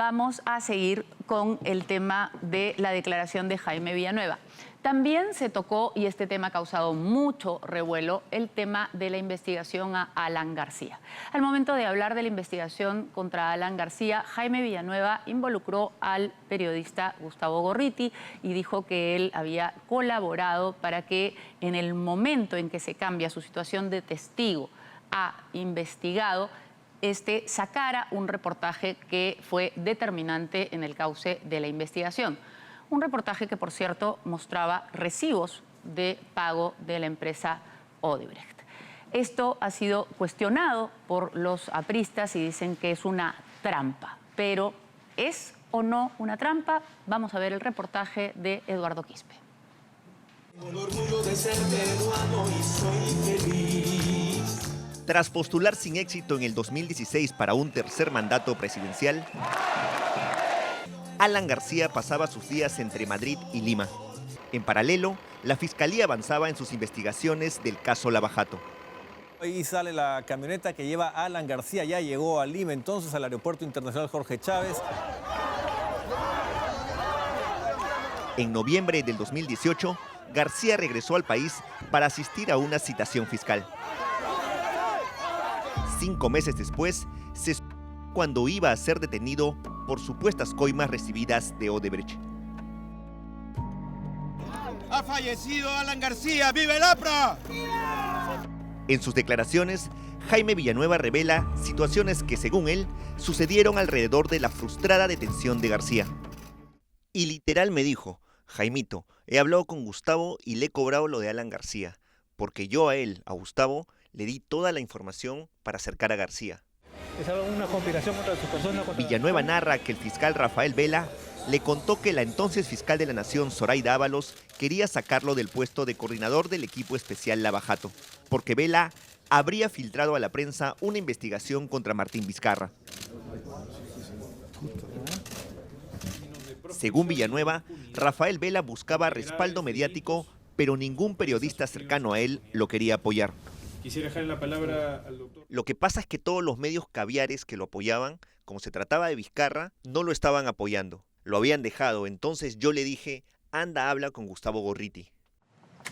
vamos a seguir con el tema de la declaración de Jaime Villanueva. También se tocó, y este tema ha causado mucho revuelo, el tema de la investigación a Alan García. Al momento de hablar de la investigación contra Alan García, Jaime Villanueva involucró al periodista Gustavo Gorriti y dijo que él había colaborado para que en el momento en que se cambia su situación de testigo a investigado, sacara un reportaje que fue determinante en el cauce de la investigación. Un reportaje que, por cierto, mostraba recibos de pago de la empresa Odebrecht. Esto ha sido cuestionado por los apristas y dicen que es una trampa. Pero, ¿es o no una trampa? Vamos a ver el reportaje de Eduardo Quispe. Con orgullo de ser peruano y soy feliz. Tras postular sin éxito en el 2016 para un tercer mandato presidencial, Alan García pasaba sus días entre Madrid y Lima. En paralelo, la Fiscalía avanzaba en sus investigaciones del caso Lava Jato. Ahí sale la camioneta que lleva a Alan García, ya llegó a Lima entonces al Aeropuerto Internacional Jorge Chávez. En noviembre del 2018, García regresó al país para asistir a una citación fiscal. 5 meses después, cuando iba a ser detenido por supuestas coimas recibidas de Odebrecht. ¡Ha fallecido Alan García! ¡Viva el APRA! En sus declaraciones, Jaime Villanueva revela situaciones que, según él, sucedieron alrededor de la frustrada detención de García. Y literal me dijo: Jaimito, he hablado con Gustavo y le he cobrado lo de Alan García, porque yo a él, a Gustavo, le di toda la información para acercar a García. ¿Es una conspiración contra su persona? Villanueva narra que el fiscal Rafael Vela le contó que la entonces fiscal de la Nación, Zoraida Ábalos, quería sacarlo del puesto de coordinador del equipo especial Lava Jato, porque Vela habría filtrado a la prensa una investigación contra Martín Vizcarra. Según Villanueva, Rafael Vela buscaba respaldo mediático, pero ningún periodista cercano a él lo quería apoyar. Quisiera dejar la palabra al doctor. Lo que pasa es que todos los medios caviares que lo apoyaban, como se trataba de Vizcarra, no lo estaban apoyando. Lo habían dejado, entonces yo le dije: anda, habla con Gustavo Gorriti.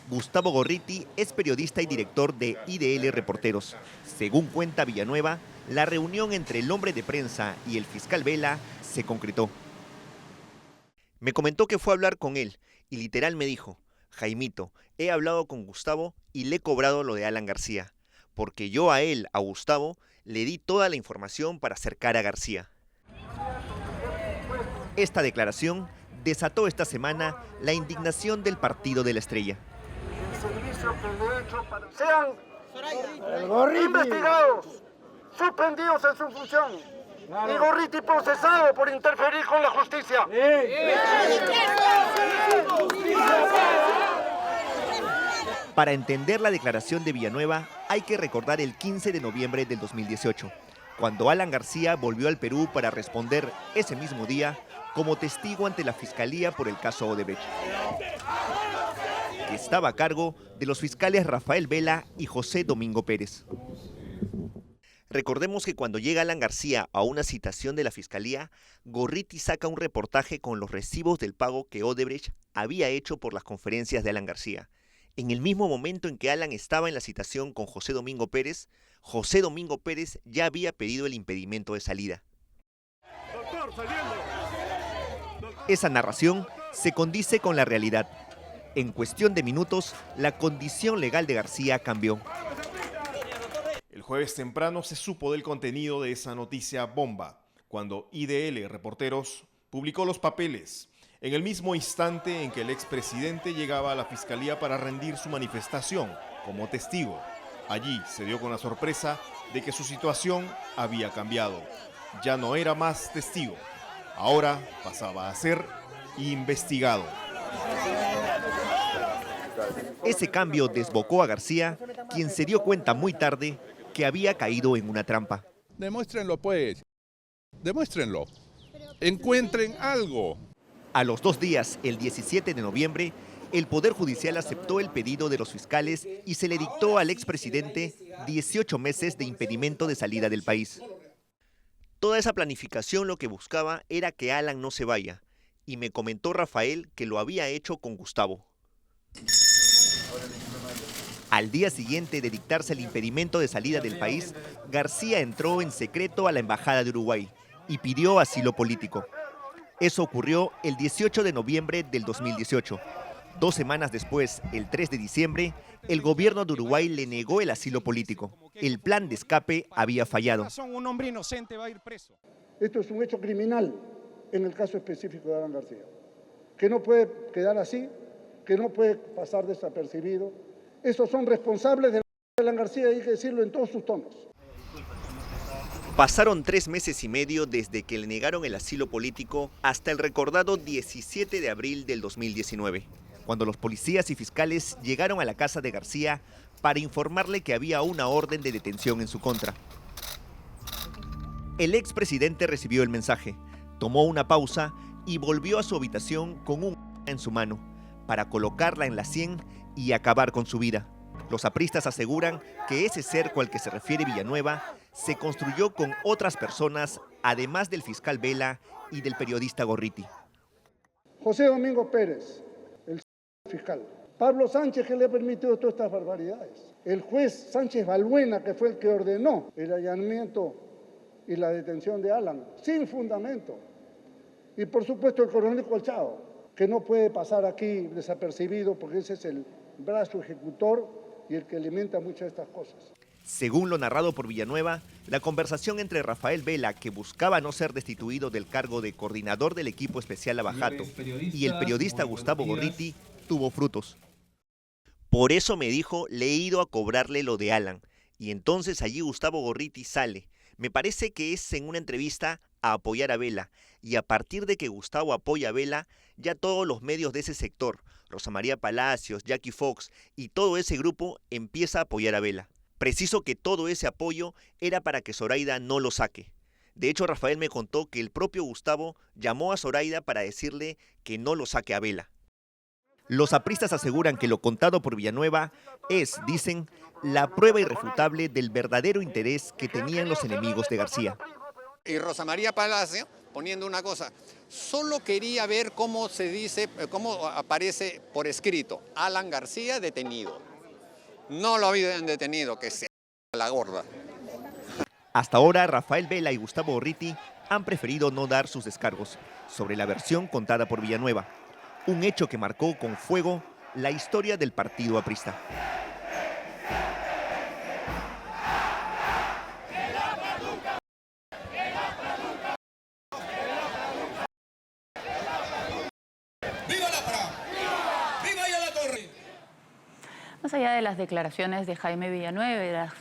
Gustavo Gorriti es periodista y director de IDL Reporteros. Según cuenta Villanueva, la reunión entre el hombre de prensa y el fiscal Vela se concretó. Me comentó que fue a hablar con él y literal me dijo: Jaimito, he hablado con Gustavo y le he cobrado lo de Alan García, porque yo a él, a Gustavo, le di toda la información para acercar a García. Esta declaración desató esta semana la indignación del Partido de la Estrella. Sean investigados, suspendidos en su función y Gorriti procesado por interferir con la justicia. Para entender la declaración de Villanueva, hay que recordar el 15 de noviembre del 2018, cuando Alan García volvió al Perú para responder ese mismo día como testigo ante la Fiscalía por el caso Odebrecht, que estaba a cargo de los fiscales Rafael Vela y José Domingo Pérez. Recordemos que cuando llega Alan García a una citación de la Fiscalía, Gorriti saca un reportaje con los recibos del pago que Odebrecht había hecho por las conferencias de Alan García. En el mismo momento en que Alan estaba en la citación con José Domingo Pérez ya había pedido el impedimento de salida. Esa narración se condice con la realidad. En cuestión de minutos, la condición legal de García cambió. El jueves temprano se supo del contenido de esa noticia bomba, cuando IDL Reporteros publicó los papeles, en el mismo instante en que el expresidente llegaba a la Fiscalía para rendir su manifestación como testigo. Allí se dio con la sorpresa de que su situación había cambiado. Ya no era más testigo, ahora pasaba a ser investigado. Ese cambio desbocó a García, quien se dio cuenta muy tarde que había caído en una trampa. Demuéstrenlo pues, demuéstrenlo, encuentren algo. A los 2 días, el 17 de noviembre, el Poder Judicial aceptó el pedido de los fiscales y se le dictó al expresidente 18 meses de impedimento de salida del país. Toda esa planificación lo que buscaba era que Alan no se vaya, y me comentó Rafael que lo había hecho con Gustavo. Al día siguiente de dictarse el impedimento de salida del país, García entró en secreto a la Embajada de Uruguay y pidió asilo político. Eso ocurrió el 18 de noviembre del 2018. 2 semanas después, el 3 de diciembre, el gobierno de Uruguay le negó el asilo político. El plan de escape había fallado. Un hombre inocente va a ir preso. Esto es un hecho criminal en el caso específico de Alan García, que no puede quedar así, que no puede pasar desapercibido. Estos son responsables de Alan García, hay que decirlo en todos sus tonos. Pasaron 3 meses y medio desde que le negaron el asilo político hasta el recordado 17 de abril del 2019, cuando los policías y fiscales llegaron a la casa de García para informarle que había una orden de detención en su contra. El expresidente recibió el mensaje, tomó una pausa y volvió a su habitación con un en su mano para colocarla en la sien y acabar con su vida. Los apristas aseguran que ese cerco al que se refiere Villanueva se construyó con otras personas, además del fiscal Vela y del periodista Gorriti. José Domingo Pérez, el fiscal. Pablo Sánchez, que le ha permitido todas estas barbaridades. El juez Sánchez Balbuena, que fue el que ordenó el allanamiento y la detención de Alan, sin fundamento. Y por supuesto el coronel Colchado, que no puede pasar aquí desapercibido porque ese es el brazo ejecutor y el que alimenta muchas de estas cosas. Según lo narrado por Villanueva, la conversación entre Rafael Vela, que buscaba no ser destituido del cargo de coordinador del equipo especial Abajato, y el periodista Gustavo Gorriti, tuvo frutos. Por eso me dijo, le he ido a cobrarle lo de Alan, y entonces allí Gustavo Gorriti sale. Me parece que es en una entrevista a apoyar a Vela, y a partir de que Gustavo apoya a Vela, ya todos los medios de ese sector, Rosa María Palacios, Jackie Fox y todo ese grupo empieza a apoyar a Vela. Preciso que todo ese apoyo era para que Zoraida no lo saque. De hecho, Rafael me contó que el propio Gustavo llamó a Zoraida para decirle que no lo saque a Vela. Los apristas aseguran que lo contado por Villanueva es, dicen, la prueba irrefutable del verdadero interés que tenían los enemigos de García. Y Rosa María Palacio poniendo una cosa, solo quería ver cómo se dice, cómo aparece por escrito, Alan García detenido. No lo habían detenido, que se la gorda. Hasta ahora, Rafael Vela y Gustavo Gorriti han preferido no dar sus descargos sobre la versión contada por Villanueva, un hecho que marcó con fuego la historia del partido aprista. Más allá de las declaraciones de Jaime Villanueva y de las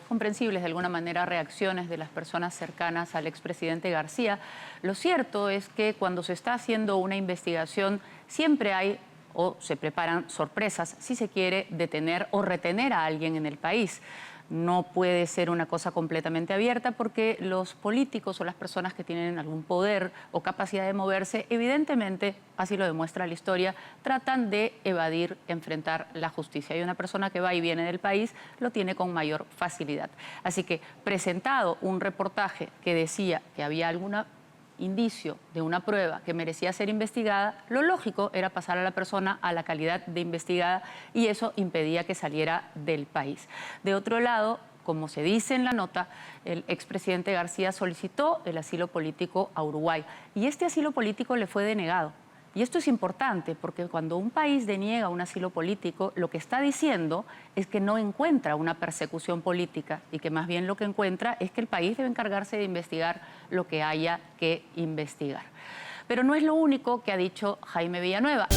comprensibles de alguna manera reacciones de las personas cercanas al expresidente García, lo cierto es que cuando se está haciendo una investigación siempre hay o se preparan sorpresas si se quiere detener o retener a alguien en el país. No puede ser una cosa completamente abierta porque los políticos o las personas que tienen algún poder o capacidad de moverse, evidentemente, así lo demuestra la historia, tratan de evadir, enfrentar la justicia. Y una persona que va y viene del país lo tiene con mayor facilidad. Así que, presentado un reportaje que decía que había algún indicio de una prueba que merecía ser investigada, lo lógico era pasar a la persona a la calidad de investigada y eso impedía que saliera del país. De otro lado, como se dice en la nota, el expresidente García solicitó el asilo político a Uruguay y este asilo político le fue denegado. Y esto es importante porque cuando un país deniega un asilo político, lo que está diciendo es que no encuentra una persecución política y que más bien lo que encuentra es que el país debe encargarse de investigar lo que haya que investigar. Pero no es lo único que ha dicho Jaime Villanueva.